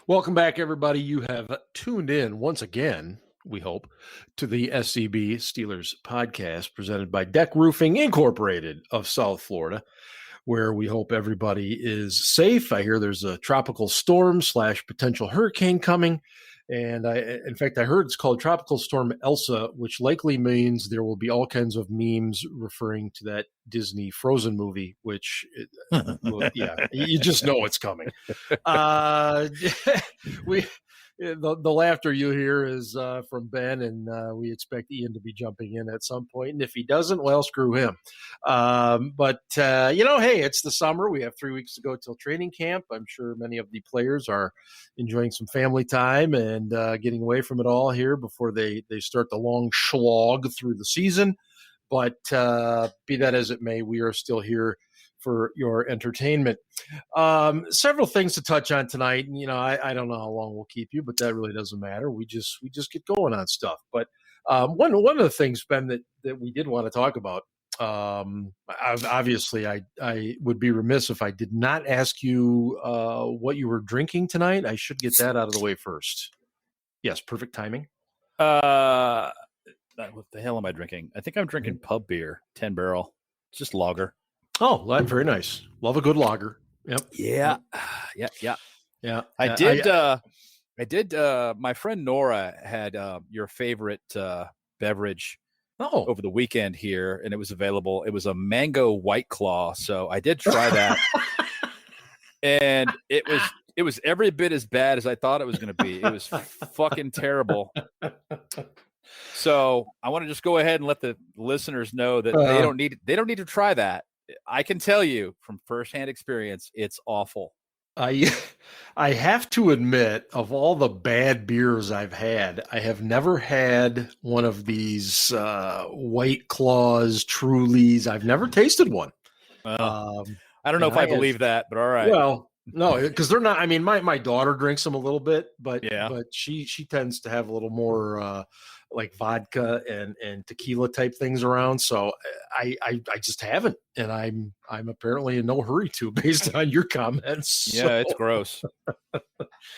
Welcome back, everybody. You have tuned in once again, we hope, to the SCB Steelers Podcast presented by DEK Roofing Incorporated of South Florida, where we hope everybody is safe. I hear there's a tropical storm / potential hurricane coming. And in fact, I heard it's called Tropical Storm Elsa, which likely means there will be all kinds of memes referring to that Disney Frozen movie, which, you just know it's coming. The laughter you hear is from Ben, and we expect Ian to be jumping in at some point. And if he doesn't, well, screw him. Hey, it's the summer. We have 3 weeks to go till training camp. I'm sure many of the players are enjoying some family time and getting away from it all here before they start the long slog through the season. But be that as it may, we are still here for your entertainment. Several things to touch on tonight. And, I don't know how long we'll keep you, but that really doesn't matter. We just get going on stuff. But one of the things, Ben, that we did want to talk about, obviously I would be remiss if I did not ask you what you were drinking tonight. I should get that out of the way first. Yes, perfect timing. What the hell am I drinking? I think I'm drinking pub beer, 10 barrel. It's just lager. Oh, that's very nice. Love a good lager. Yep. Yeah. I did. My friend Nora had your favorite beverage over the weekend here, and it was available. It was a mango White Claw. So I did try that. And it was every bit as bad as I thought it was going to be. It was fucking terrible. So I want to just go ahead and let the listeners know that they don't need to try that. I can tell you from firsthand experience, it's awful. I have to admit, of all the bad beers I've had, I have never had one of these White Claws, Trulies. I've never tasted one. I don't know if I believe that, but all right. Well, no, because they're not. I mean, my daughter drinks them a little bit, but she tends to have a little more like vodka and tequila type things around. So I just haven't, and I'm apparently in no hurry to, based on your comments. Yeah, it's gross.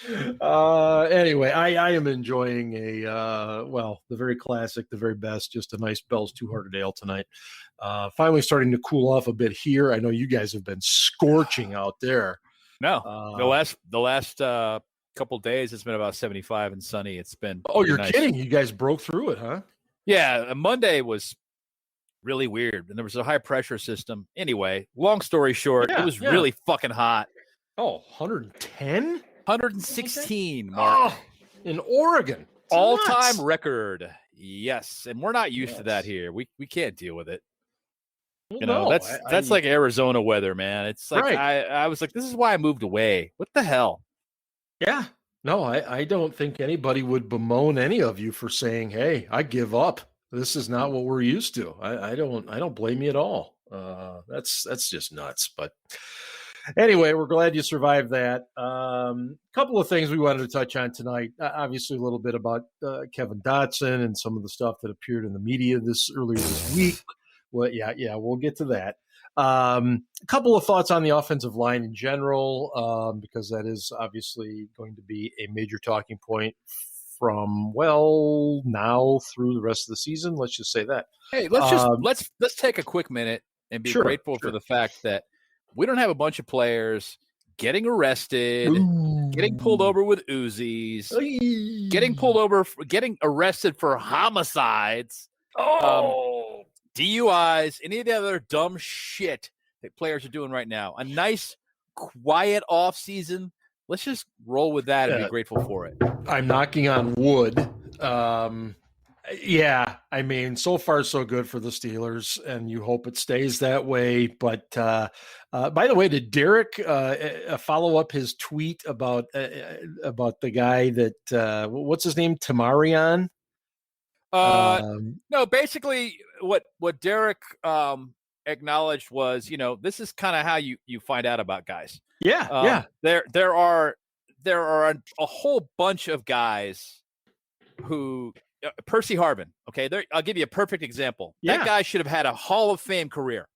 Anyway, I am enjoying the very classic, the very best, just a nice Bell's Two-Hearted Ale tonight. Finally starting to cool off a bit here. I know you guys have been scorching out there. No, the last couple days it's been about 75 and sunny. It's been you're nice. Kidding? You guys broke through it, huh? Yeah, Monday was really weird, and there was a high pressure system. Anyway, long story short, it was really fucking hot. 110? 116, Mark. In Oregon. All-time record. Yes, and we're not used to that here. We can't deal with it. That's like Arizona weather, man. It's like right. I was like, this is why I moved away. What the hell? Yeah. No, I don't think anybody would bemoan any of you for saying, hey, I give up. This is not what we're used to. I don't blame you at all. That's just nuts. But anyway, we're glad you survived that. Couple of things we wanted to touch on tonight. Obviously, a little bit about Kevin Dotson and some of the stuff that appeared in the media earlier this week. Well, yeah, we'll get to that. A couple of thoughts on the offensive line in general, because that is obviously going to be a major talking point from now through the rest of the season. Let's just say that. Hey, let's take a quick minute and be grateful for the fact that we don't have a bunch of players getting arrested, getting pulled over with Uzis, getting arrested for homicides. DUIs, any of the other dumb shit that players are doing right now. A nice, quiet off season. Let's just roll with that and be grateful for it. I'm knocking on wood. I mean, so far so good for the Steelers, and you hope it stays that way. But by the way, did Derek follow up his tweet about the guy that what's his name, Tamarian? No, basically what Derek acknowledged was, this is kind of how you find out about guys. Yeah. There are a whole bunch of guys who Percy Harvin. Okay. I'll give you a perfect example. That guy should have had a Hall of Fame career.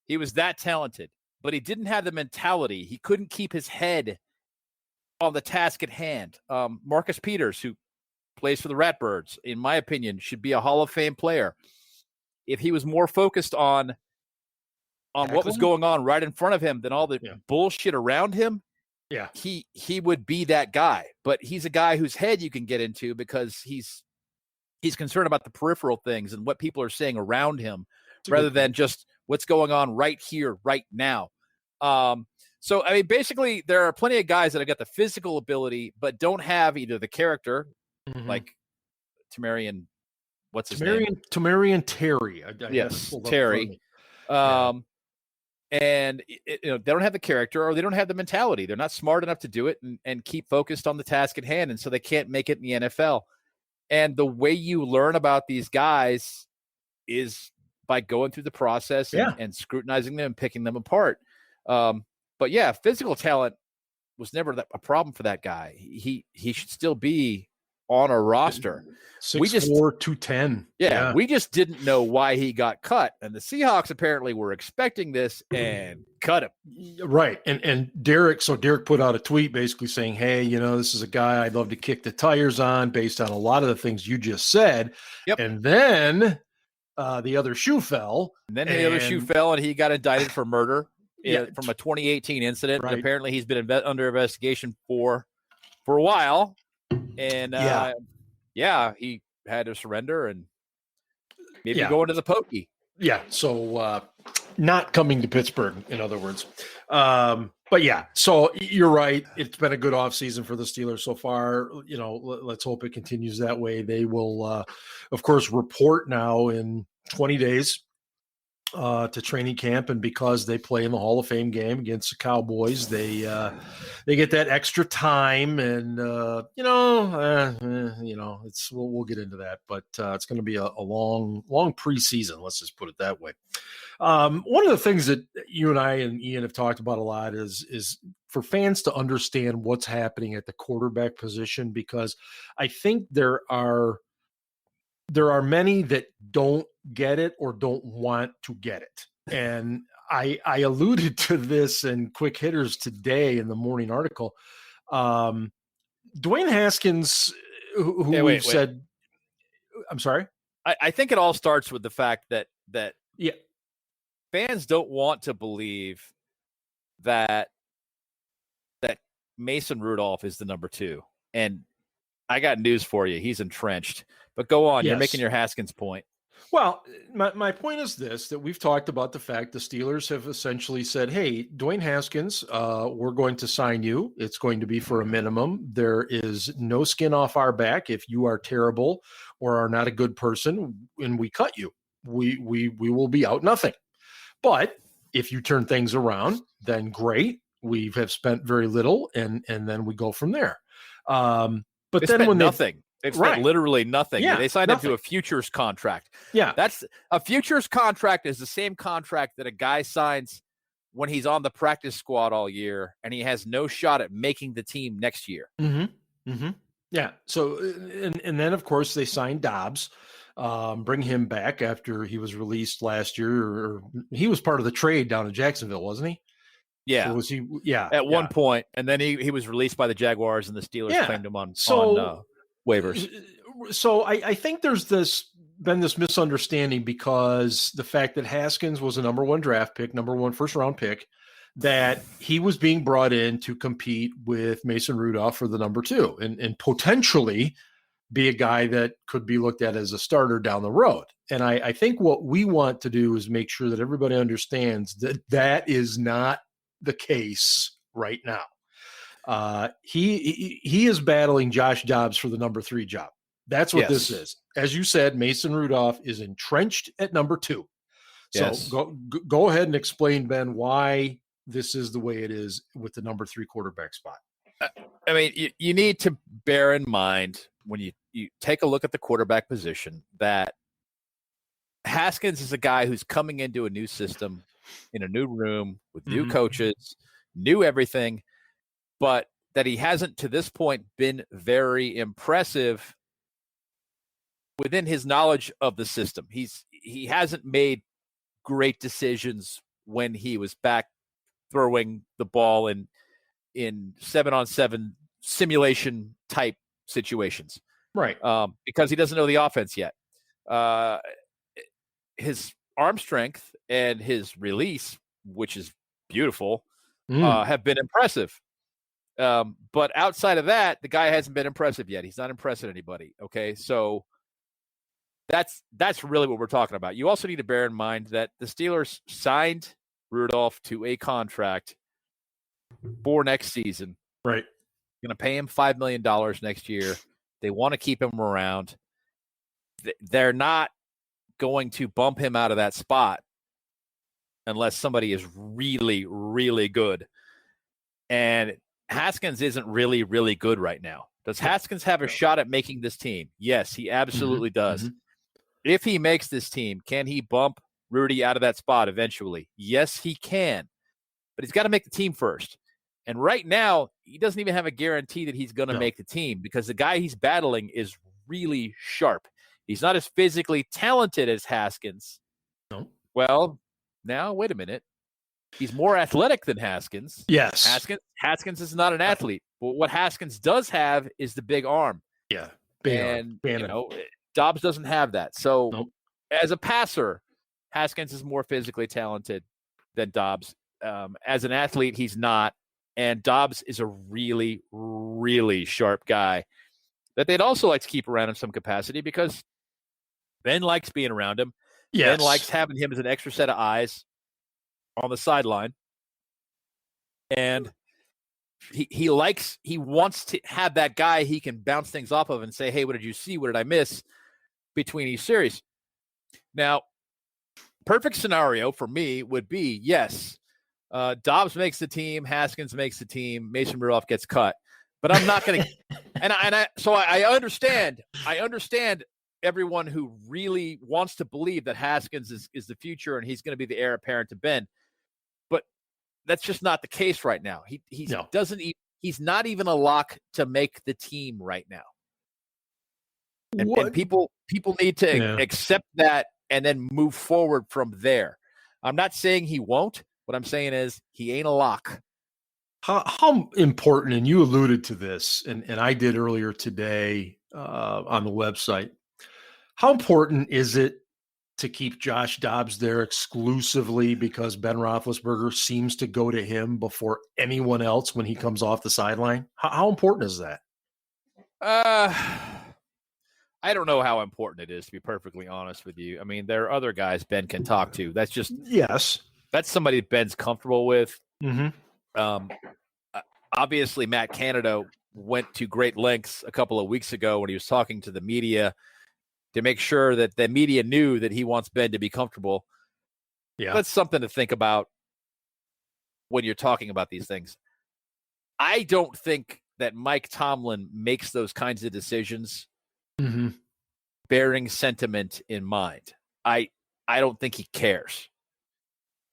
He was that talented, but he didn't have the mentality. He couldn't keep his head on the task at hand. Marcus Peters, who plays for the Ratbirds, in my opinion, should be a Hall of Fame player. If he was more focused on what was going on right in front of him than all the bullshit around him, he would be that guy. But he's a guy whose head you can get into because he's concerned about the peripheral things and what people are saying around him rather than just what's going on right here, right now. So, I mean, basically, there are plenty of guys that have got the physical ability but don't have either the character, like Tamarian, what's his name? Tamarian Terry. Yes, Terry. And they don't have the character or they don't have the mentality. They're not smart enough to do it and keep focused on the task at hand, and so they can't make it in the NFL. And the way you learn about these guys is by going through the process and scrutinizing them and picking them apart. But yeah, physical talent was never a problem for that guy. He should still be on a roster. 6'4", 210. Yeah, we just didn't know why he got cut. And the Seahawks apparently were expecting this and cut him. Right. And Derek put out a tweet basically saying, hey, this is a guy I'd love to kick the tires on based on a lot of the things you just said. Yep. And then the other shoe fell. And then the other shoe fell and he got indicted for murder from a 2018 incident. Right. And apparently he's been under investigation for a while. And he had to surrender and maybe go into the pokey. Yeah. So not coming to Pittsburgh, in other words. But yeah, so you're right. It's been a good offseason for the Steelers so far. Let's hope it continues that way. They will, of course, report now in 20 days to training camp, and because they play in the Hall of Fame game against the Cowboys, they get that extra time, and it's we'll get into that, but it's going to be a long preseason. Let's just put it that way. One of the things that you and I and Ian have talked about a lot is for fans to understand what's happening at the quarterback position, because I think there are many that don't get it or don't want to get it. And I alluded to this in Quick Hitters today in the morning article. Dwayne Haskins, who said, I'm sorry. I think it all starts with the fact that fans don't want to believe that Mason Rudolph is the number 2. And I got news for you. He's entrenched. But go on. Yes. You're making your Haskins point. Well, my point is this, that we've talked about the fact the Steelers have essentially said, hey, Dwayne Haskins, we're going to sign you. It's going to be for a minimum. There is no skin off our back if you are terrible or are not a good person and we cut you. We will be out nothing. But if you turn things around, then great. We have spent very little, and then we go from there. But they then when nothing. They've spent literally nothing. Yeah, they signed him to a futures contract. Yeah. That's a futures contract is the same contract that a guy signs when he's on the practice squad all year and he has no shot at making the team next year. Mm-hmm. Mm-hmm. Yeah. So, and then of course they signed Dobbs, bring him back after he was released last year, or he was part of the trade down in Jacksonville, wasn't he? Yeah. So was he? Yeah. At one point, and then he was released by the Jaguars and the Steelers claimed him on waivers. So I think there's been this misunderstanding because the fact that Haskins was a number 1 draft pick, number 1 first round pick, that he was being brought in to compete with Mason Rudolph for the number 2 and potentially be a guy that could be looked at as a starter down the road. And I think what we want to do is make sure that everybody understands that is not the case right now. He is battling Josh Dobbs for the number 3 job. That's what this is. As you said, Mason Rudolph is entrenched at number 2. So go ahead and explain, Ben, why this is the way it is with the number 3 quarterback spot. I mean, you need to bear in mind when you take a look at the quarterback position that Haskins is a guy who's coming into a new system in a new room with new coaches, new everything, but that he hasn't to this point been very impressive within his knowledge of the system. He hasn't made great decisions when he was back throwing the ball in 7-on-7 simulation type situations. Right. Because he doesn't know the offense yet. His arm strength and his release, which is beautiful, have been impressive. But outside of that, the guy hasn't been impressive yet. He's not impressing anybody. Okay. So that's really what we're talking about. You also need to bear in mind that the Steelers signed Rudolph to a contract for next season. Right. Going to pay him $5 million next year. They want to keep him around. They're not going to bump him out of that spot unless somebody is really, really good. And Haskins isn't really, really good right now. Does Haskins have a shot at making this team? Yes, he absolutely does. Mm-hmm. If he makes this team, can he bump Rudy out of that spot eventually? Yes, he can. But he's got to make the team first. And right now, he doesn't even have a guarantee that he's going to make the team because the guy he's battling is really sharp. He's not as physically talented as Haskins. No. Well, now, wait a minute. He's more athletic than Haskins. Yes. Haskins is not an athlete. But what Haskins does have is the big arm. Yeah. And, Dobbs doesn't have that. So, as a passer, Haskins is more physically talented than Dobbs. As an athlete, he's not. And Dobbs is a really, really sharp guy that they'd also like to keep around in some capacity because Ben likes being around him. Yes. Ben likes having him as an extra set of eyes on the sideline. And he wants to have that guy he can bounce things off of and say, hey, what did you see? What did I miss between each series? Now, perfect scenario for me would be, yes, Dobbs makes the team, Haskins makes the team, Mason Rudolph gets cut. But I'm not going to – so I understand everyone who really wants to believe that Haskins is the future and he's going to be the heir apparent to Ben. But that's just not the case right now. He's not even a lock to make the team right now. And people need to accept that and then move forward from there. I'm not saying he won't. What I'm saying is he ain't a lock. How important, and you alluded to this, and I did earlier today on the website, how important is it to keep Josh Dobbs there exclusively because Ben Roethlisberger seems to go to him before anyone else when he comes off the sideline? How important is that? I don't know how important it is, to be perfectly honest with you. I mean, there are other guys Ben can talk to. That's just – yes. That's somebody Ben's comfortable with. Mm-hmm. Obviously, Matt Canada went to great lengths a couple of weeks ago when he was talking to the media to make sure that the media knew that he wants Ben to be comfortable. Yeah. That's something to think about when you're talking about these things. I don't think that Mike Tomlin makes those kinds of decisions bearing sentiment in mind. I don't think he cares.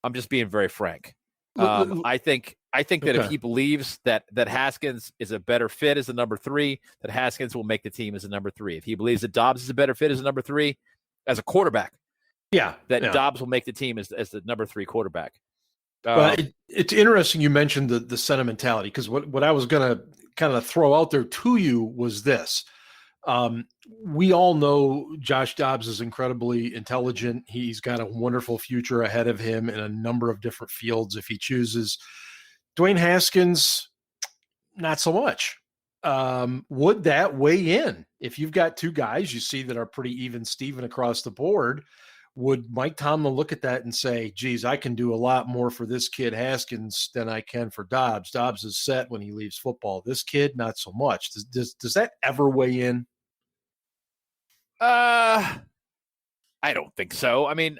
I'm just being very frank. I think that if he believes that Haskins is a better fit as the number 3, that Haskins will make the team as a number 3. If he believes that Dobbs is a better fit as a number 3, as a quarterback, Dobbs will make the team as the number 3 quarterback. It's interesting you mentioned the sentimentality, because what I was going to kind of throw out there to you was this. We all know Josh Dobbs is incredibly intelligent. He's got a wonderful future ahead of him in a number of different fields if he chooses. Dwayne Haskins, not so much. Would that weigh in? If you've got two guys you see that are pretty even Steven across the board, would Mike Tomlin look at that and say, geez, I can do a lot more for this kid Haskins than I can for Dobbs. Dobbs is set when he leaves football. This kid, not so much. Does that ever weigh in? I don't think so. I mean,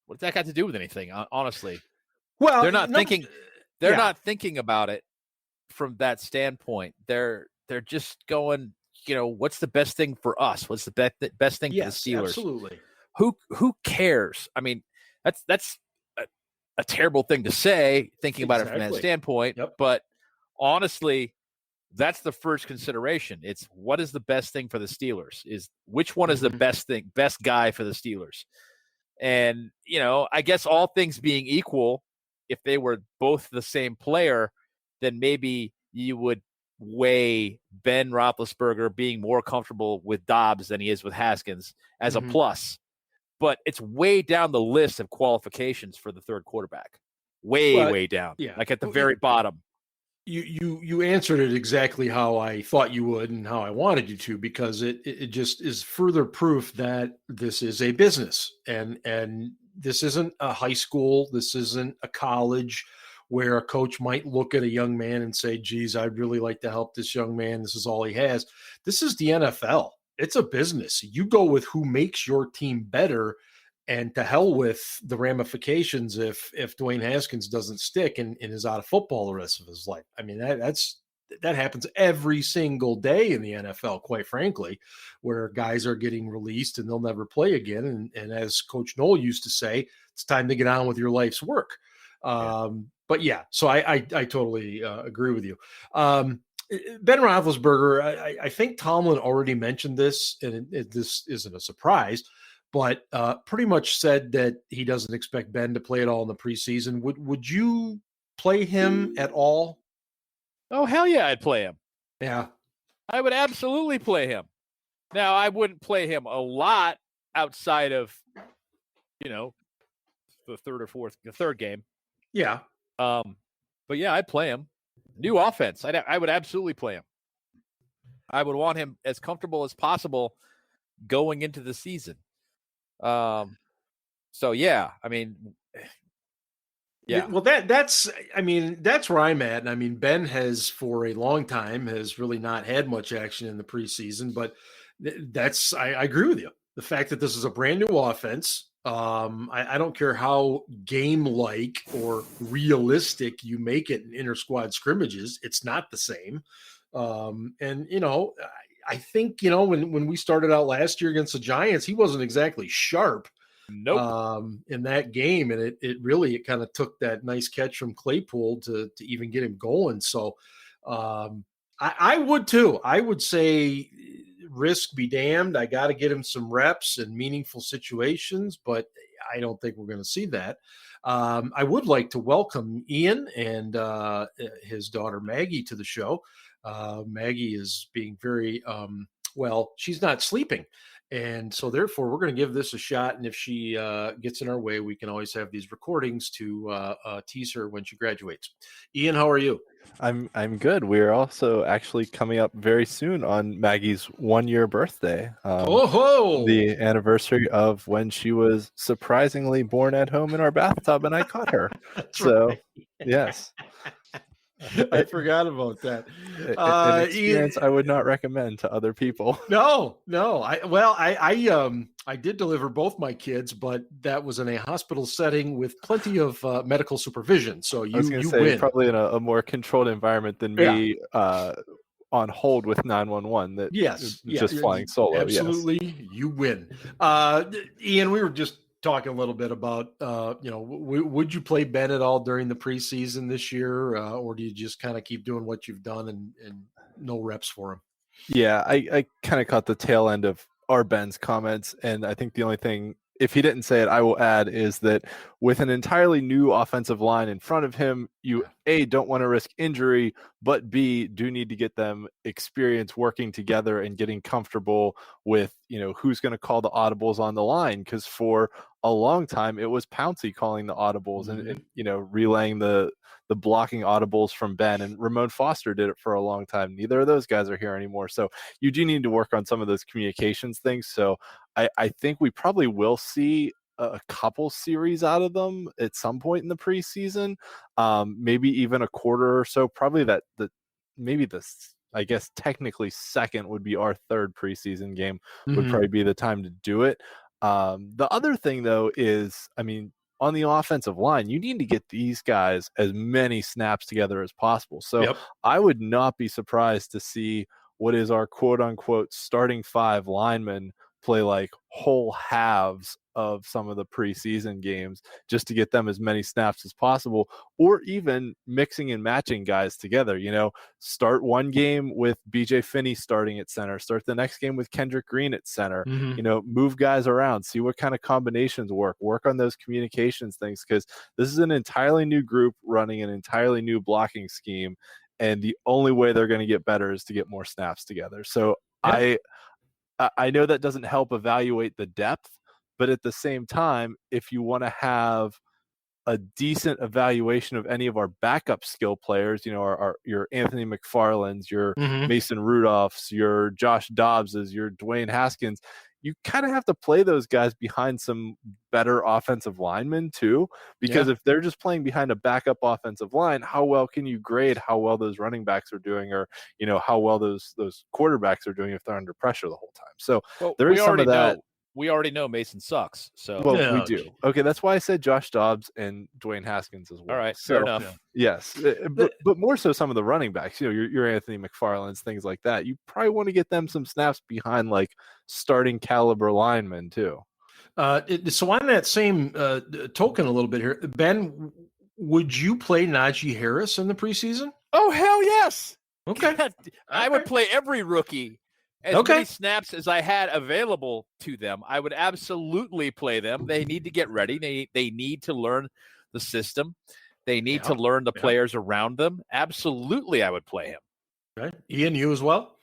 what's that got to do with anything, honestly? Well, they're not thinking about it from that standpoint. They're just going, what's the best thing for us? What's the best thing for the Steelers? Absolutely. Who cares? I mean, that's a terrible thing to say, thinking about it from that standpoint. Yep. But honestly, that's the first consideration. It's what is the best thing for the Steelers? Is which one is the best guy for the Steelers? And, I guess all things being equal, if they were both the same player, then maybe you would weigh Ben Roethlisberger being more comfortable with Dobbs than he is with Haskins as a plus, but it's way down the list of qualifications for the third quarterback. Way down. Yeah. Like at the very bottom. You answered it exactly how I thought you would and how I wanted you to, because it just is further proof that this is a business, and this isn't a high school, this isn't a college where a coach might look at a young man and say, geez, I'd really like to help this young man. This is all he has. This is the NFL. It's a business. You go with who makes your team better, and to hell with the ramifications if Dwayne Haskins doesn't stick and is out of football the rest of his life. I mean, that happens every single day in the NFL, quite frankly, where guys are getting released and they'll never play again. And as Coach Noel used to say, it's time to get on with your life's work. But yeah, so I totally agree with you. Ben Roethlisberger, I think Tomlin already mentioned this, and this isn't a surprise, but pretty much said that he doesn't expect Ben to play at all in the preseason. Would you play him at all? Oh, hell yeah, I'd play him. Yeah. I would absolutely play him. Now, I wouldn't play him a lot outside of, the third game. Yeah. But yeah, I'd play him. New offense. I would absolutely play him. I would want him as comfortable as possible going into the season. So yeah, I mean, yeah. Well, that's where I'm at. And I mean, Ben has for a long time has really not had much action in the preseason, but I agree with you. The fact that this is a brand new offense, I don't care how game-like or realistic you make it in inter-squad scrimmages, it's not the same. I think, when we started out last year against the Giants, he wasn't exactly sharp. Nope. In that game, and it kind of took that nice catch from Claypool to even get him going. So I would too. I would say risk be damned. I got to get him some reps in meaningful situations, but I don't think we're going to see that. I would like to welcome Ian and his daughter Maggie to the show. Maggie is being very she's not sleeping. And so therefore we're going to give this a shot. And if she gets in our way, we can always have these recordings to tease her when she graduates. Ian, how are you? I'm good. We're also actually coming up very soon on Maggie's 1-year birthday. The anniversary of when she was surprisingly born at home in our bathtub and I caught her. Right. Yes. I forgot about that. An experience I would not recommend to other people. No. I did deliver both my kids, but that was in a hospital setting with plenty of medical supervision. So you win. Probably in a more controlled environment than me on hold with 911. Just flying solo. Absolutely, yes. You win. Ian, we were just talking a little bit about, would you play Ben at all during the preseason this year, or do you just kind of keep doing what you've done and no reps for him? Yeah, I kind of caught the tail end of our Ben's comments, and I think the only thing, if he didn't say it, I will add, is that with an entirely new offensive line in front of him, you A, don't want to risk injury, but B, do need to get them experience working together and getting comfortable with, who's going to call the audibles on the line. Because for a long time, it was Pouncey calling the audibles and relaying the blocking audibles from Ben, and Ramon Foster did it for a long time. Neither of those guys are here anymore. So you do need to work on some of those communications things. So I think we probably will see a couple series out of them at some point in the preseason, maybe even a quarter or so. Probably I guess technically second would be our third preseason game would probably be the time to do it. The other thing though is, on the offensive line, you need to get these guys as many snaps together as possible. So I would not be surprised to see what is our quote unquote starting 5 linemen play like whole halves of some of the preseason games just to get them as many snaps as possible, or even mixing and matching guys together. Start one game with BJ Finney starting at center, start the next game with Kendrick Green at center, move guys around, see what kind of combinations work on those communications things, because this is an entirely new group running an entirely new blocking scheme. And the only way they're going to get better is to get more snaps together. So I know that doesn't help evaluate the depth, but at the same time, if you want to have a decent evaluation of any of our backup skill players, your Anthony McFarland's, your Mason Rudolph's, your Josh Dobbs's, your Dwayne Haskins, you kind of have to play those guys behind some better offensive linemen too, because if they're just playing behind a backup offensive line, how well can you grade how well those running backs are doing, or how well those quarterbacks are doing if they're under pressure the whole time? So there is some of that. We already know Mason sucks. So we do. Okay, that's why I said Josh Dobbs and Dwayne Haskins as well. All right, fair enough. Yes, but more so some of the running backs. Your Anthony McFarland's, things like that. You probably want to get them some snaps behind like starting caliber linemen too. So on that same token, a little bit here, Ben, would you play Najee Harris in the preseason? Oh hell yes! Okay, I would play every rookie. As many snaps as I had available to them, I would absolutely play them. They need to get ready. They need to learn the system. They need to learn the players around them. Absolutely, I would play him. Right. Ian, you as well?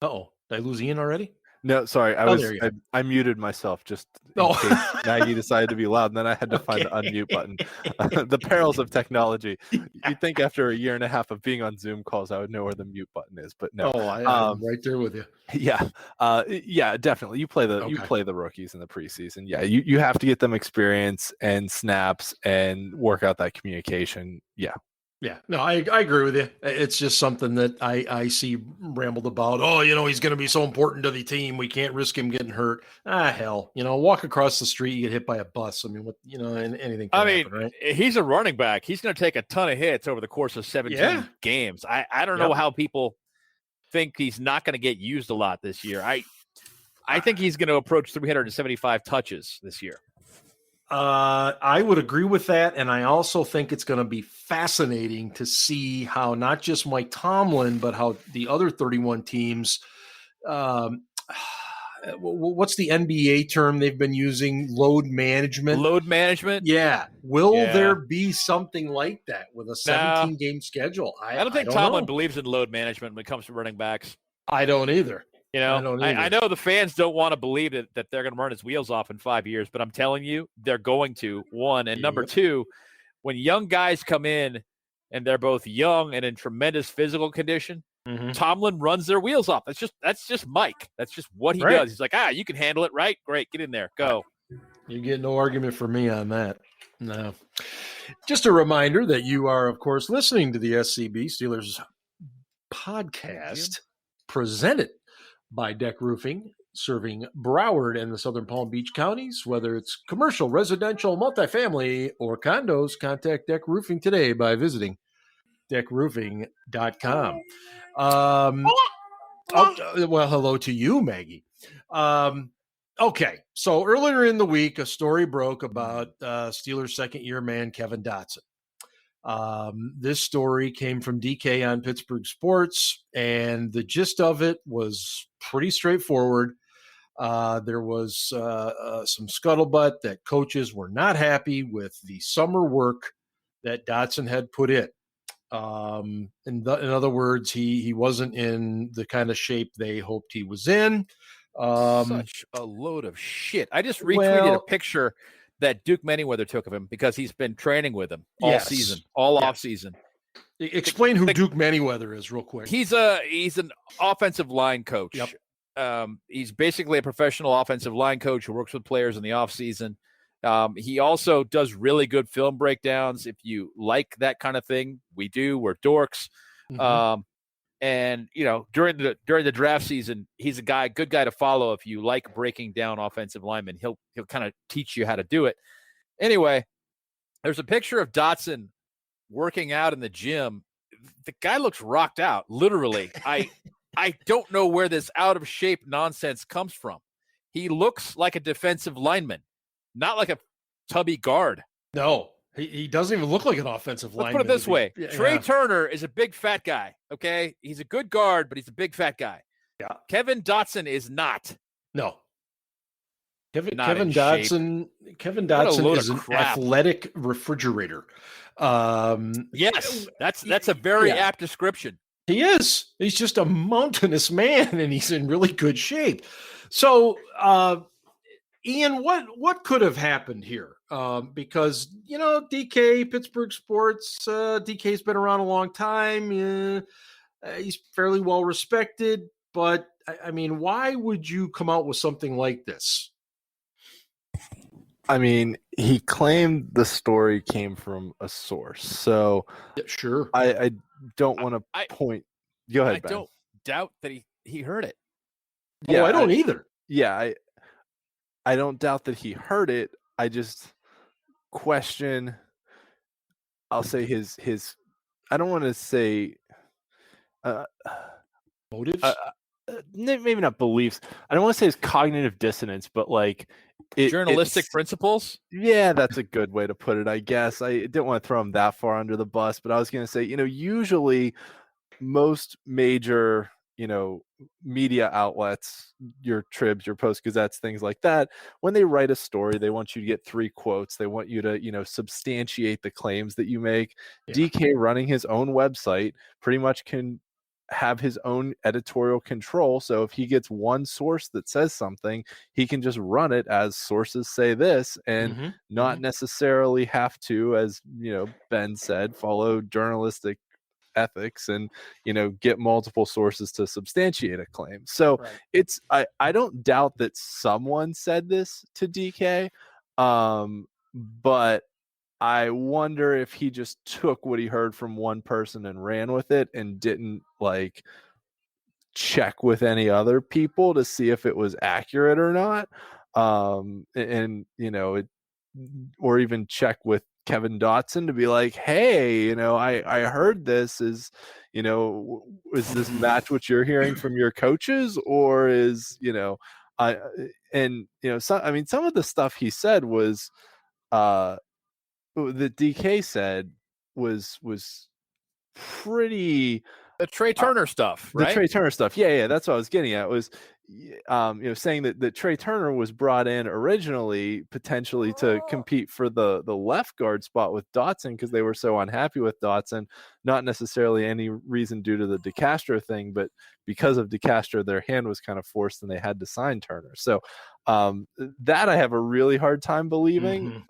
Uh-oh. Did I lose Ian already? No, sorry. I muted myself just in case Maggie decided to be loud, and then I had to find the unmute button. The perils of technology. You'd think after a year and a half of being on Zoom calls, I would know where the mute button is, but no. I'm right there with you. Yeah, definitely. You play the rookies in the preseason. Yeah, you have to get them experience and snaps and work out that communication. Yeah. Yeah, no, I agree with you. It's just something that I see rambled about. Oh, he's going to be so important to the team. We can't risk him getting hurt. Hell, walk across the street, you get hit by a bus. I mean, anything can happen, right? He's a running back. He's going to take a ton of hits over the course of 17 games. I don't know how people think he's not going to get used a lot this year. I think he's going to approach 375 touches this year. I would agree with that, and I also think it's going to be fascinating to see how not just Mike Tomlin, but how the other 31 teams. What's the NBA term they've been using? Load management. Load management. Yeah. Will there be something like that with a 17-game schedule? I don't think Tomlin believes in load management when it comes to running backs. I don't either. I know the fans don't want to believe that they're going to burn his wheels off in 5 years, but I'm telling you, they're going to, one. And number two, when young guys come in and they're both young and in tremendous physical condition, Tomlin runs their wheels off. That's just Mike. That's just what he does. He's like, you can handle it, right? Great, get in there, go. You get no argument from me on that. No. Just a reminder that you are, of course, listening to the SCB Steelers Podcast, presented by DEK Roofing, serving Broward and the Southern Palm Beach counties. Whether it's commercial, residential, multifamily, or condos, contact DEK Roofing today by visiting deckroofing.com. Well, hello to you, Maggie. Okay, so earlier in the week, a story broke about Steelers' second-year man, Kevin Dotson. This story came from DK on Pittsburgh Sports, and the gist of it was pretty straightforward. There was some scuttlebutt that coaches were not happy with the summer work that Dotson had put in. In other words, he wasn't in the kind of shape they hoped he was in. Such a load of shit. I just retweeted a picture that Duke Manyweather took of him because he's been training with him all season, off season. Explain who Duke Manyweather is real quick. He's an offensive line coach. Yep. He's basically a professional offensive line coach who works with players in the off season. He also does really good film breakdowns. If you like that kind of thing, we do. We're dorks. And during the draft season, he's a good guy to follow if you like breaking down offensive linemen. He'll kind of teach you how to do it. Anyway, there's a picture of Dotson working out in the gym. The guy looks rocked out, literally. I don't know where this out of shape nonsense comes from. He looks like a defensive lineman, not like a tubby guard. No, he doesn't even look like an offensive lineman. Let's put it this way. Trey Turner is a big fat guy, okay? He's a good guard, but he's a big fat guy. Yeah. Kevin Dotson is not. No. Kevin Dotson is an athletic refrigerator. Yes, that's a very apt description. He is. He's just a mountainous man, and he's in really good shape. So, Ian, what could have happened here? Because, DK, Pittsburgh sports, DK's been around a long time. He's fairly well respected. But, I mean, why would you come out with something like this? I mean, he claimed the story came from a source. So, yeah, sure. I don't want to point. Go ahead, Ben. I don't doubt that he heard it. Yeah, I don't either. Yeah, I don't doubt that he heard it. I just question, I'll say his I don't want to say motives? Maybe not beliefs. I don't want to say his cognitive dissonance, but like journalistic principles. Yeah, that's a good way to put it, I guess. I didn't want to throw him that far under the bus, but I was going to say, usually most major, media outlets, your Tribs, your Post-Gazettes, things like that, when they write a story, they want you to get 3 quotes. They want you to, substantiate the claims that you make. Yeah. DK running his own website pretty much can have his own editorial control. So if he gets one source that says something, he can just run it as sources say this and not necessarily have to, as Ben said, follow journalistic ethics and get multiple sources to substantiate a claim. So it's I don't doubt that someone said this to DK, but I wonder if he just took what he heard from one person and ran with it and didn't check with any other people to see if it was accurate or not. Or even check with Kevin Dotson to be like, hey, I heard this. Is this match what you're hearing from your coaches, or is some of the stuff he said was that DK said was pretty. The Trey Turner stuff, right? The Trey Turner stuff. Yeah, that's what I was getting at. It was, saying that Trey Turner was brought in originally potentially to compete for the left guard spot with Dotson because they were so unhappy with Dotson. Not necessarily any reason due to the DeCastro thing, but because of DeCastro, their hand was kind of forced and they had to sign Turner. So that I have a really hard time believing.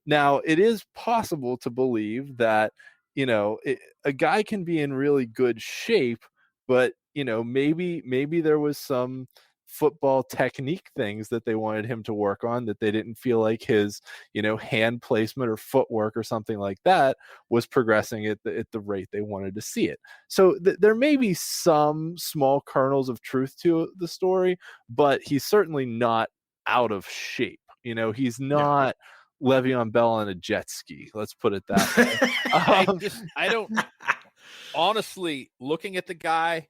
Now, it is possible to believe that a guy can be in really good shape, but maybe there was some football technique things that they wanted him to work on that they didn't feel like his hand placement or footwork or something like that was progressing at the rate they wanted to see it. So there may be some small kernels of truth to the story, but he's certainly not out of shape. He's not Le'Veon Bell on a jet ski. Let's put it that way. I don't honestly, looking at the guy,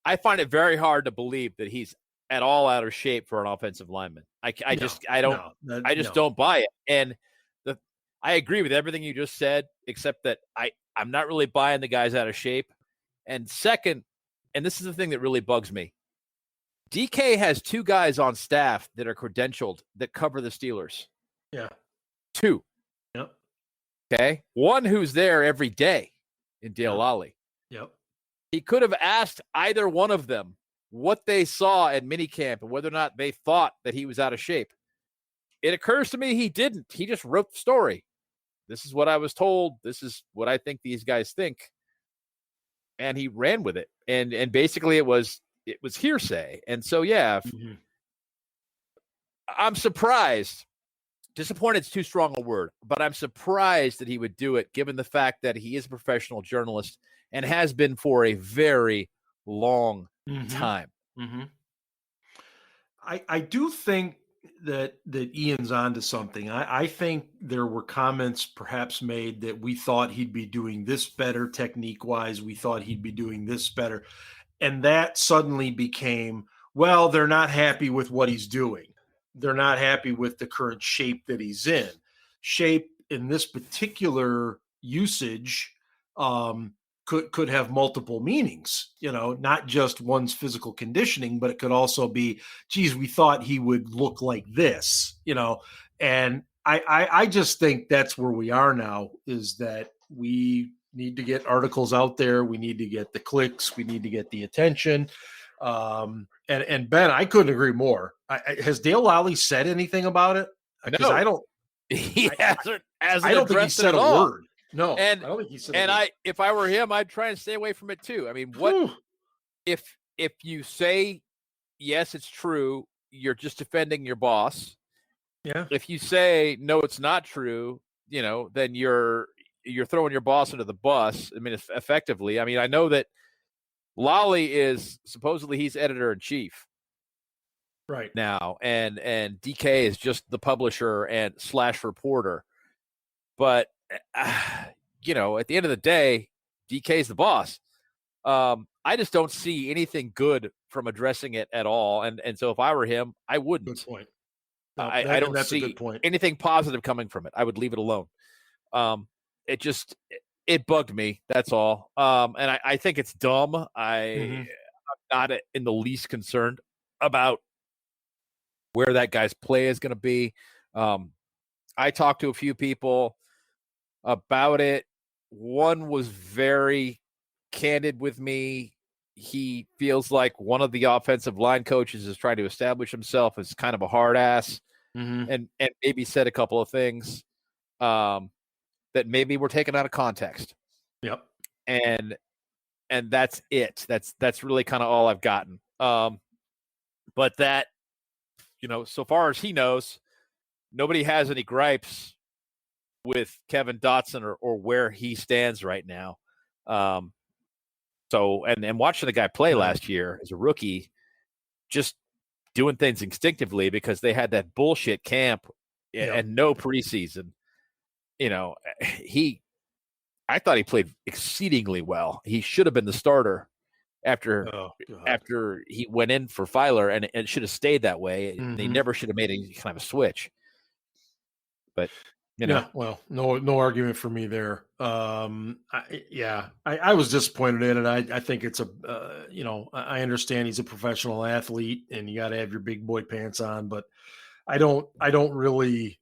I find it very hard to believe that he's at all out of shape for an offensive lineman. I just don't buy it. And I agree with everything you just said, except that I'm not really buying the guy's out of shape. And second, and this is the thing that really bugs me, DK has 2 guys on staff that are credentialed that cover the Steelers. Yeah. 2. Yep. Okay. One who's there every day in Dale Lally. Yep. He could have asked either one of them what they saw at minicamp and whether or not they thought that he was out of shape. It occurs to me he didn't. He just wrote the story. This is what I was told. This is what I think these guys think. And he ran with it. And basically it was hearsay. And so, I'm surprised. Disappointed's too strong a word, but I'm surprised that he would do it given the fact that he is a professional journalist and has been for a very long time. I do think that Ian's onto something. I think there were comments perhaps made that we thought he'd be doing this better technique-wise. We thought he'd be doing this better. And that suddenly became Well, they're not happy with what he's doing. They're not happy with the current shape that he's in. Shape in this particular usage could have multiple meanings, not just one's physical conditioning, but it could also be, geez, we thought he would look like this, and I just think that's where we are now, is that we need to get articles out there. We need to get the clicks. We need to get the attention. And Ben, I couldn't agree more. Has Dale Lally said anything about it? Because I don't. He hasn't. I don't think he said a word. No, and I don't think he said. And if I were him, I'd try and stay away from it too. I mean, what if you say yes, it's true, you're just defending your boss. Yeah. If you say no, it's not true, then you're throwing your boss under the bus. I mean, effectively. I mean, I know that Lally is supposedly he's editor-in-chief right now, and DK is just the publisher and / reporter. But at the end of the day, DK is the boss. I just don't see anything good from addressing it at all. And so if I were him, I wouldn't. Good point. No, I don't see anything positive coming from it. I would leave it alone. It bugged me. That's all. And I think it's dumb. I'm not in the least concerned about where that guy's play is going to be. I talked to a few people about it. One was very candid with me. He feels like one of the offensive line coaches is trying to establish himself as kind of a hard ass, and maybe said a couple of things that maybe were taken out of context. Yep. And that's it. That's really kind of all I've gotten. But that, so far as he knows, nobody has any gripes with Kevin Dotson or where he stands right now. So, and watching the guy play last year as a rookie, just doing things instinctively because they had that bullshit camp and no preseason. I thought he played exceedingly well. He should have been the starter after he went in for Filer, and it should have stayed that way. They never should have made any kind of a switch. But well, no argument for me there. I was disappointed in it. I think it's I understand he's a professional athlete and you got to have your big boy pants on, but I don't really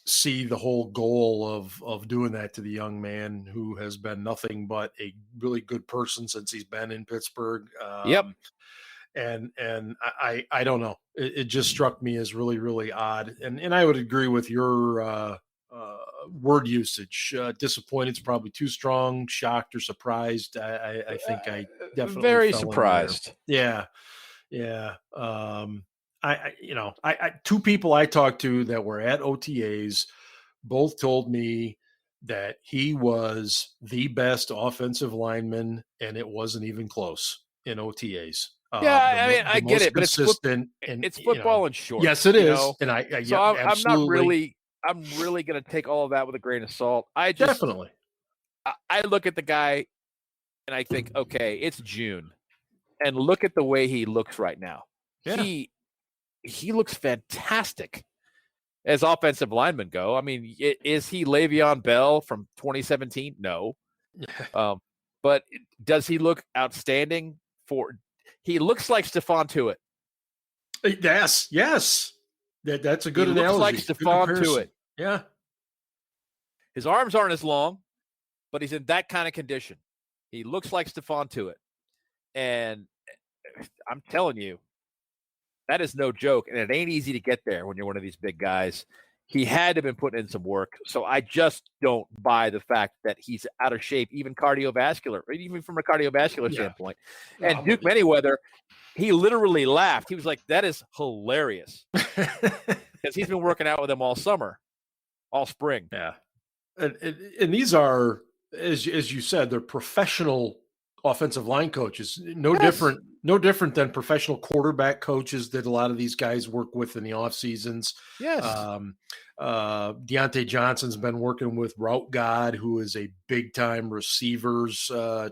see the whole goal of doing that to the young man who has been nothing but a really good person since he's been in Pittsburgh. And I don't know. It just struck me as really, really odd. And I would agree with your word usage. Disappointed is probably too strong. Shocked or surprised. I think I definitely very surprised. Yeah. Two people I talked to that were at OTAs both told me that he was the best offensive lineman, and it wasn't even close in OTAs. I get it, but it's football and short. Yes, it is, and I'm not really. I'm really going to take all of that with a grain of salt. Definitely. I look at the guy, and I think, okay, it's June, and look at the way he looks right now. Yeah. He looks fantastic as offensive linemen go. I mean, is he Le'Veon Bell from 2017? No. But does he look outstanding? He looks like Stephon Tuitt. Yes. That's a good analogy. Looks like Stephon Tuitt. Yeah. His arms aren't as long, but he's in that kind of condition. He looks like Stephon Tuitt. And I'm telling you, that is no joke, and it ain't easy to get there when you're one of these big guys. He had to have been putting in some work, so I just don't buy the fact that he's out of shape, even cardiovascular, or even from a cardiovascular standpoint. And Duke Manyweather, he literally laughed. He was like, that is hilarious. Because he's been working out with him all summer, all spring. Yeah. And these are, as you said, they're professional offensive line coaches. No different than professional quarterback coaches that a lot of these guys work with in the off seasons. Yes. Deontay Johnson's been working with Route God, who is a big time receivers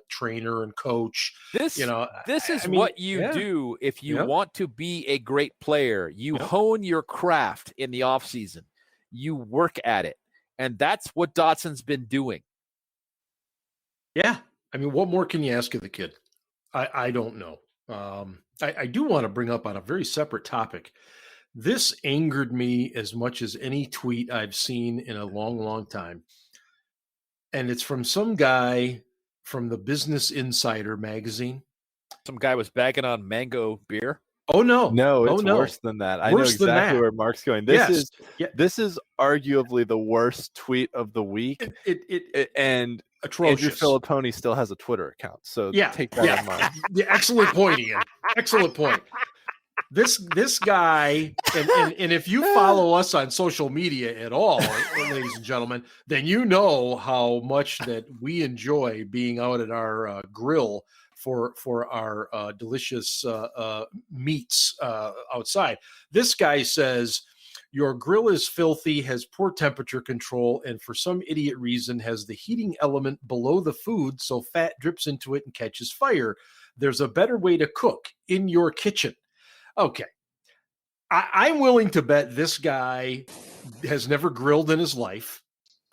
trainer and coach. This is what you do if you want to be a great player. You hone your craft in the off season. You work at it. And that's what Dotson's been doing. Yeah. I mean, what more can you ask of the kid? I don't know. I do want to bring up on a very separate topic. This angered me as much as any tweet I've seen in a long, long time. And it's from some guy from the Business Insider magazine. Some guy was bagging on mango beer. Oh, no. No, it's worse than that. I know exactly where Mark's going. This is arguably the worst tweet of the week. And atrocious. Andrew Filipponi still has a Twitter account, so take that in mind. Excellent point, Ian. Excellent point. This guy, and if you follow us on social media at all, ladies and gentlemen, then you know how much that we enjoy being out at our grill for our delicious meats outside. This guy says, your grill is filthy, has poor temperature control, and for some idiot reason has the heating element below the food so fat drips into it and catches fire. There's a better way to cook in your kitchen. Okay. I'm willing to bet this guy has never grilled in his life.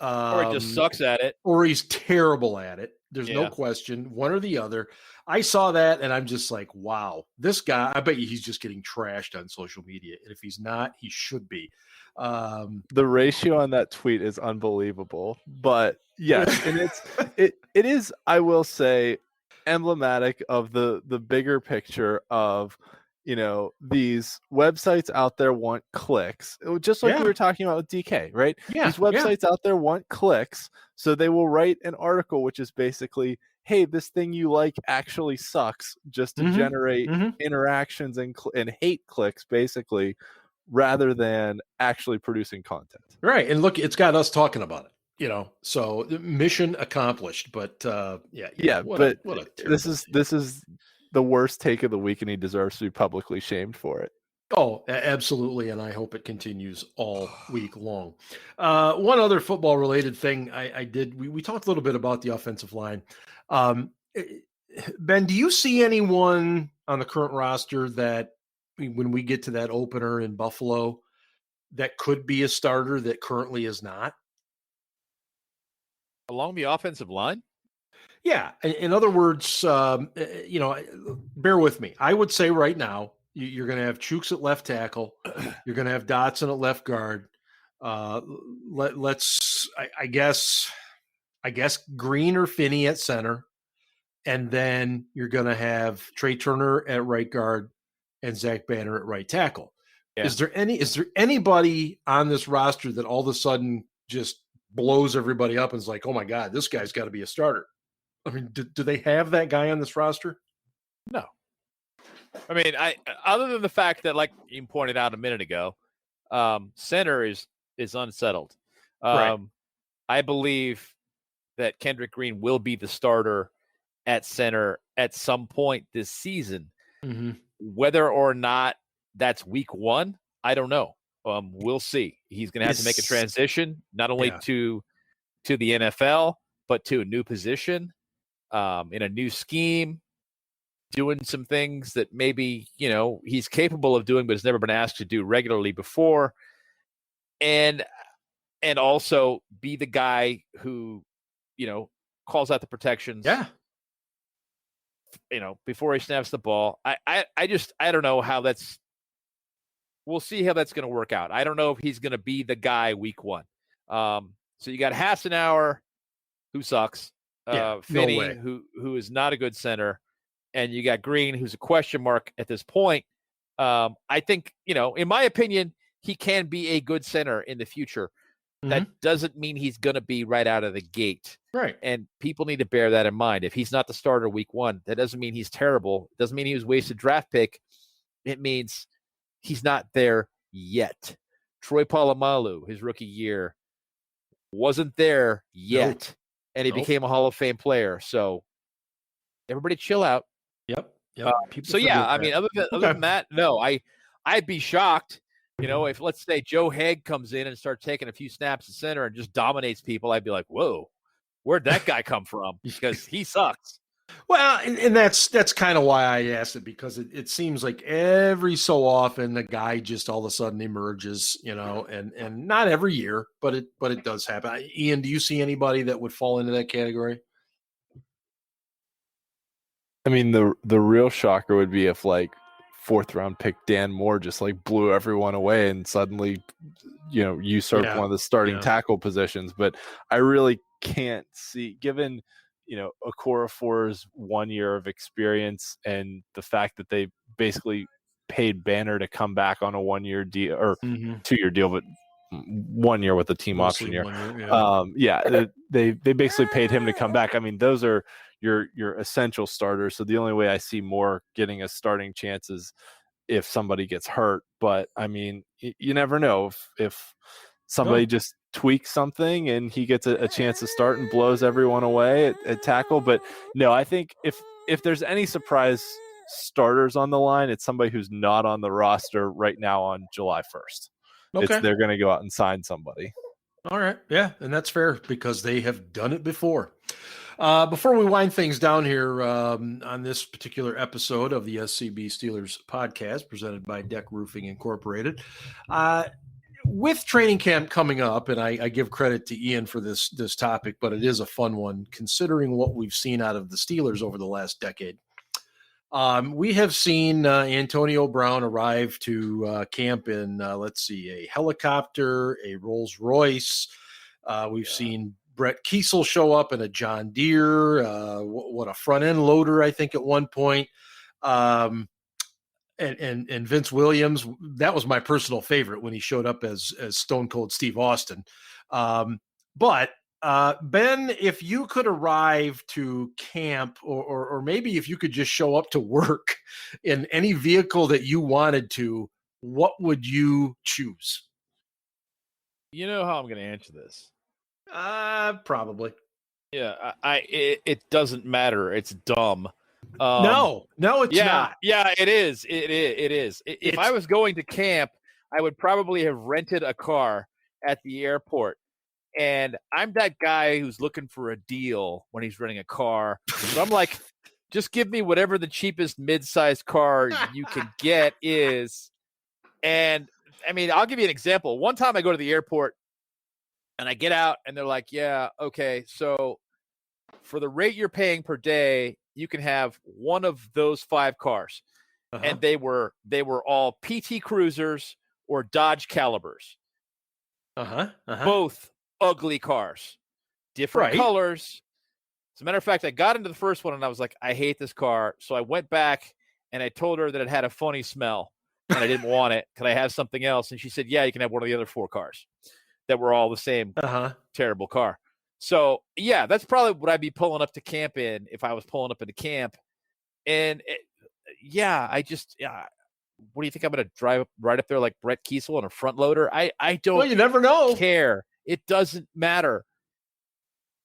Or he just sucks at it. Or he's terrible at it. There's no question, one or the other. I saw that and I'm just like, wow, this guy, I bet you he's just getting trashed on social media. And if he's not, he should be. The ratio on that tweet is unbelievable. But yes, and it is, I will say, emblematic of the bigger picture of, these websites out there want clicks, just like we were talking about with DK, right? Yeah, these websites out there want clicks, so they will write an article which is basically, hey, this thing you like actually sucks, just to generate interactions and hate clicks, basically, rather than actually producing content. Right, and look, it's got us talking about it. So mission accomplished. But this is the worst take of the week, and he deserves to be publicly shamed for it. Oh, absolutely, and I hope it continues all week long. One other football-related thing I did, we talked a little bit about the offensive line. Ben, do you see anyone on the current roster that, when we get to that opener in Buffalo, that could be a starter that currently is not? Along the offensive line? Yeah. In other words, bear with me. I would say right now, you're going to have Chooks at left tackle. You're going to have Dotson at left guard. I guess Green or Finney at center. And then you're going to have Trey Turner at right guard and Zach Banner at right tackle. Yeah. Is there anybody on this roster that all of a sudden just blows everybody up and is like, oh my God, this guy's got to be a starter? I mean, do they have that guy on this roster? No. I mean, other than the fact that, like you pointed out a minute ago, center is unsettled. Right. I believe that Kendrick Green will be the starter at center at some point this season. Mm-hmm. Whether or not that's week one, I don't know. We'll see. He's going to have to make a transition, not only to the NFL, but to a new position. In a new scheme, doing some things that maybe, he's capable of doing, but has never been asked to do regularly before. And also be the guy who, calls out the protections. Yeah. Before he snaps the ball. I don't know how we'll see how that's going to work out. I don't know if he's going to be the guy week one. So you got Hassenauer, who sucks. Finney, who is not a good center, and you got Green, who's a question mark at this point. I think, in my opinion, he can be a good center in the future. Mm-hmm. That doesn't mean he's going to be right out of the gate. Right. And people need to bear that in mind. If he's not the starter week one, that doesn't mean he's terrible. It doesn't mean he was a wasted draft pick. It means he's not there yet. Troy Polamalu, his rookie year, wasn't there yet. Nope. And he became a Hall of Fame player. So Everybody chill out. Yep. So yeah, I mean, other than that, no, I'd be shocked. If let's say Joe Haeg comes in and starts taking a few snaps at center and just dominates people, I'd be like, whoa, where'd that guy come from? Because he sucks. Well, and that's kind of why I asked it, because it seems like every so often the guy just all of a sudden emerges, and not every year, but it does happen. Ian, do you see anybody that would fall into that category? I mean, the real shocker would be if like 4th round pick Dan Moore just like blew everyone away and suddenly, usurped one of the starting tackle positions. But I really can't see, given Okorafor's 1 year of experience and the fact that they basically paid Banner to come back on a 1 year deal or 2 year deal, but 1 year with the team option year. They basically paid him to come back. I mean, those are your essential starters. So the only way I see Moore getting a starting chance is if somebody gets hurt. But I mean, you never know if somebody just tweaks something and he gets a chance to start and blows everyone away at tackle. But no, I think if there's any surprise starters on the line, it's somebody who's not on the roster right now on July 1st. Okay. They're going to go out and sign somebody. All right. Yeah. And that's fair because they have done it before. Before we wind things down here on this particular episode of the SCB Steelers podcast presented by DEK Roofing Incorporated, with training camp coming up, and I give credit to Ian for this topic, but it is a fun one considering what we've seen out of the Steelers over the last decade. We have seen Antonio Brown arrive to camp in, a helicopter, a Rolls Royce. We've seen Brett Kiesel show up in a John Deere, what a front end loader, I think at one point. And Vince Williams, that was my personal favorite when he showed up as Stone Cold Steve Austin. But Ben, if you could arrive to camp or maybe if you could just show up to work in any vehicle that you wanted to, what would you choose? You know how I'm going to answer this. Probably. Yeah, it doesn't matter. It's dumb. No, it's not. Yeah, it is. It is. If I was going to camp, I would probably have rented a car at the airport. And I'm that guy who's looking for a deal when he's renting a car. So I'm like, just give me whatever the cheapest mid-sized car you can get is. And I mean, I'll give you an example. One time I go to the airport and I get out and they're like, yeah, okay, so for the rate you're paying per day, you can have one of those 5 cars. Uh-huh. And they were all PT Cruisers or Dodge Calibers. Both ugly cars, different colors. As a matter of fact, I got into the first one and I was like, I hate this car. So I went back and I told her that it had a funny smell and I didn't want it. Could I have something else? And she said, yeah, you can have one of the other 4 cars that were all the same terrible car. So yeah, that's probably what I'd be pulling up to camp in if I was pulling up into camp. And what do you think I'm going to drive right up there like Brett Kiesel on a front loader? I don't. Well, you never know. Care. It doesn't matter.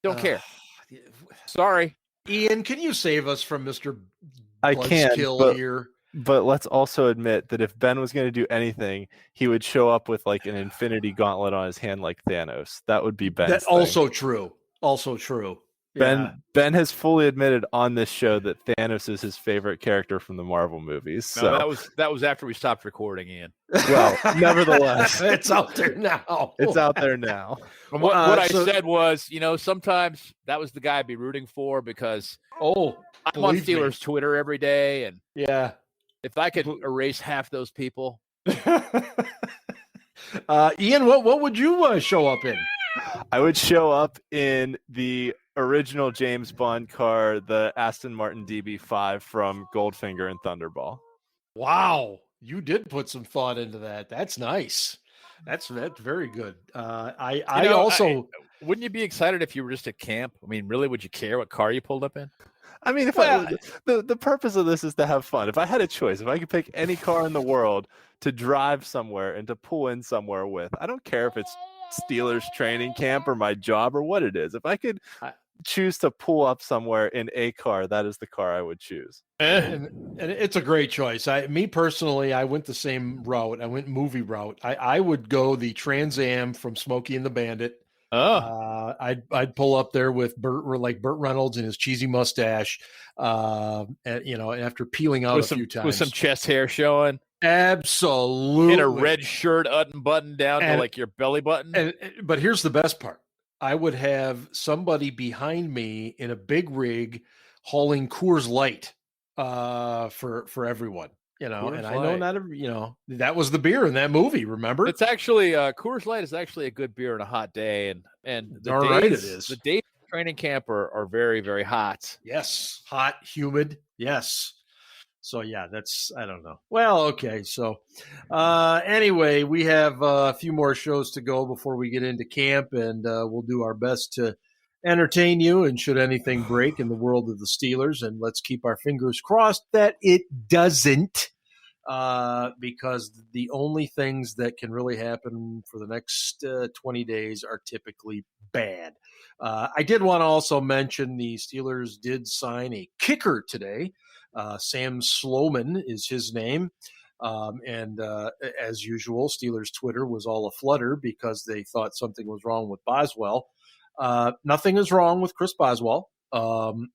Don't care. Sorry, Ian. Can you save us from Mr. I can here? But let's also admit that if Ben was going to do anything, he would show up with like an infinity gauntlet on his hand like Thanos. That would be Ben's. That's also true. Ben has fully admitted on this show that Thanos is his favorite character from the Marvel movies. So that was after we stopped recording, Ian. Well, nevertheless, it's out there now. What I said was, sometimes that was the guy I'd be rooting for because I'm on Steelers Twitter every day, and if I could erase half those people. Ian, what would you show up in? I would show up in the original James Bond car, the Aston Martin DB5 from Goldfinger and Thunderball. Wow, you did put some thought into that. That's nice. That's very good. Wouldn't you be excited if you were just at camp? I mean, really, would you care what car you pulled up in? I mean, the purpose of this is to have fun. If I had a choice, if I could pick any car in the world to drive somewhere and to pull in somewhere with, I don't care if it's Steelers training camp or my job or what it is. If I could choose to pull up somewhere in a car, that is the car I would choose. And it's a great choice. Me personally, I went the same route. I went movie route. I would go the Trans Am from Smokey and the Bandit. I'd pull up there with Burt Reynolds and his cheesy mustache, and after peeling out a few times with some chest hair showing. Absolutely. In a red shirt unbuttoned down to like your belly button. But here's the best part. I would have somebody behind me in a big rig hauling Coors Light for everyone. Coors and Light. I know not every, that was the beer in that movie, remember? It's actually Coors Light is actually a good beer on a hot day, and it is. The days of training camp are very, very hot. Yes, hot, humid. Yes. So yeah, I don't know. Well, okay. So anyway, we have a few more shows to go before we get into camp, and we'll do our best to entertain you. And should anything break in the world of the Steelers, and let's keep our fingers crossed that it doesn't, because the only things that can really happen for the next 20 days are typically bad. I did want to also mention the Steelers did sign a kicker today. Sam Sloman is his name. And as usual, Steelers Twitter was all aflutter because they thought something was wrong with Boswell. Nothing is wrong with Chris Boswell.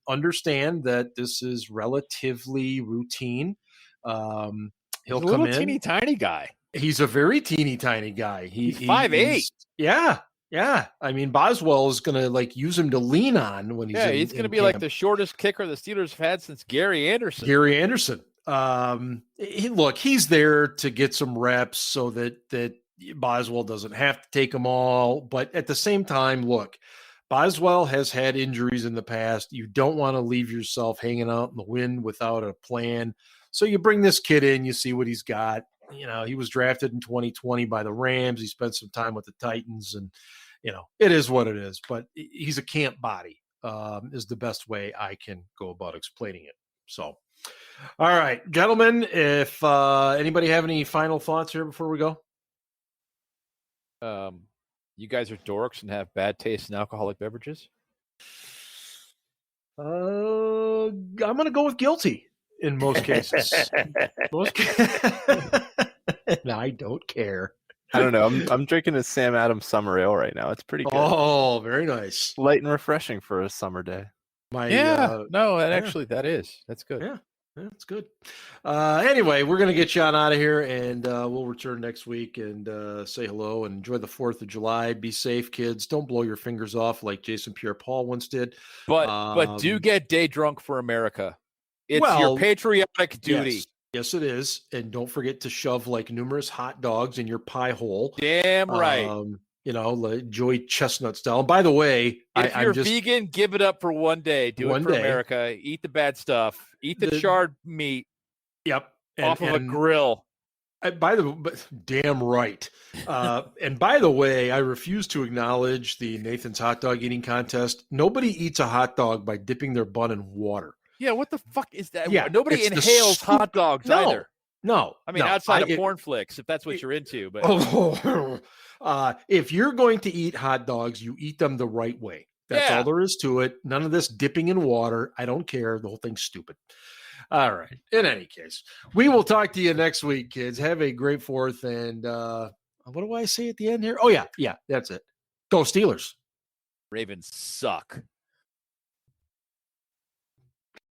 Understand that this is relatively routine. He'll come in. He's a teeny tiny guy. He's a very teeny tiny guy. He's 5'8". Yeah. I mean, Boswell is going to use him to lean on when he's he's going to be like the shortest kicker the Steelers have had since Gary Anderson. He's there to get some reps so that Boswell doesn't have to take them all. But at the same time, Boswell has had injuries in the past. You don't want to leave yourself hanging out in the wind without a plan. So you bring this kid in, you see what he's got. He was drafted in 2020 by the Rams. He spent some time with the Titans, and it is what it is. But he's a camp body, is the best way I can go about explaining it. So, all right, gentlemen, if anybody have any final thoughts here before we go? You guys are dorks and have bad taste in alcoholic beverages? I'm going to go with guilty in most cases. No, I don't care. I don't know. I'm drinking a Sam Adams summer ale right now. It's pretty good. Oh, very nice. Light and refreshing for a summer day. Actually, that's good. Yeah, it's good. Anyway, we're going to get you on out of here, and we'll return next week and say hello and enjoy the 4th of July. Be safe, kids. Don't blow your fingers off like Jason Pierre-Paul once did. But do get day drunk for America. It's your patriotic duty. Yes, it is. And don't forget to shove numerous hot dogs in your pie hole. Damn right. Like Joey Chestnut style. And by the way, if you're vegan, give it up for one day. Do it for America. Eat the bad stuff. Eat the charred meat. Yep. Off of a grill. Damn right. And by the way, I refuse to acknowledge the Nathan's hot dog eating contest. Nobody eats a hot dog by dipping their bun in water. Yeah, what the fuck is that? Yeah, nobody inhales hot dogs either. No. I mean, outside of porn flicks, if that's what you're into. But if you're going to eat hot dogs, you eat them the right way. That's all there is to it. None of this dipping in water. I don't care. The whole thing's stupid. All right. In any case, we will talk to you next week, kids. Have a great 4th. And what do I say at the end here? Oh, yeah. Yeah, that's it. Go Steelers. Ravens suck.